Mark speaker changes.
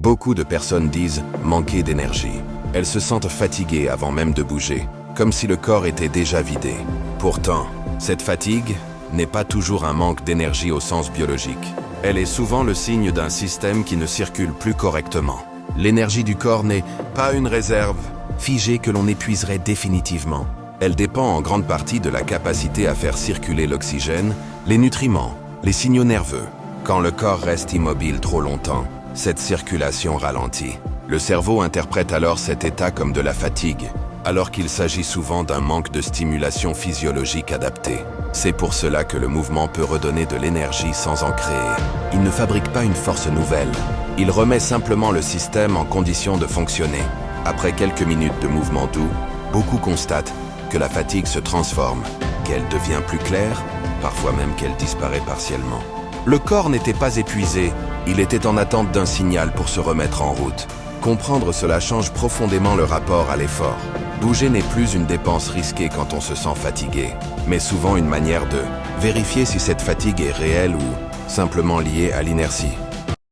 Speaker 1: Beaucoup de personnes disent manquer d'énergie. Elles se sentent fatiguées avant même de bouger, comme si le corps était déjà vidé. Pourtant, cette fatigue n'est pas toujours un manque d'énergie au sens biologique. Elle est souvent le signe d'un système qui ne circule plus correctement. L'énergie du corps n'est pas une réserve figée que l'on épuiserait définitivement. Elle dépend en grande partie de la capacité à faire circuler l'oxygène, les nutriments, les signaux nerveux. Quand le corps reste immobile trop longtemps, cette circulation ralentit. Le cerveau interprète alors cet état comme de la fatigue, alors qu'il s'agit souvent d'un manque de stimulation physiologique adaptée. C'est pour cela que le mouvement peut redonner de l'énergie sans en créer. Il ne fabrique pas une force nouvelle. Il remet simplement le système en condition de fonctionner. Après quelques minutes de mouvement doux, beaucoup constatent que la fatigue se transforme, qu'elle devient plus claire, parfois même qu'elle disparaît partiellement. Le corps n'était pas épuisé, il était en attente d'un signal pour se remettre en route. Comprendre cela change profondément le rapport à l'effort. Bouger n'est plus une dépense risquée quand on se sent fatigué, mais souvent une manière de vérifier si cette fatigue est réelle ou simplement liée à l'inertie.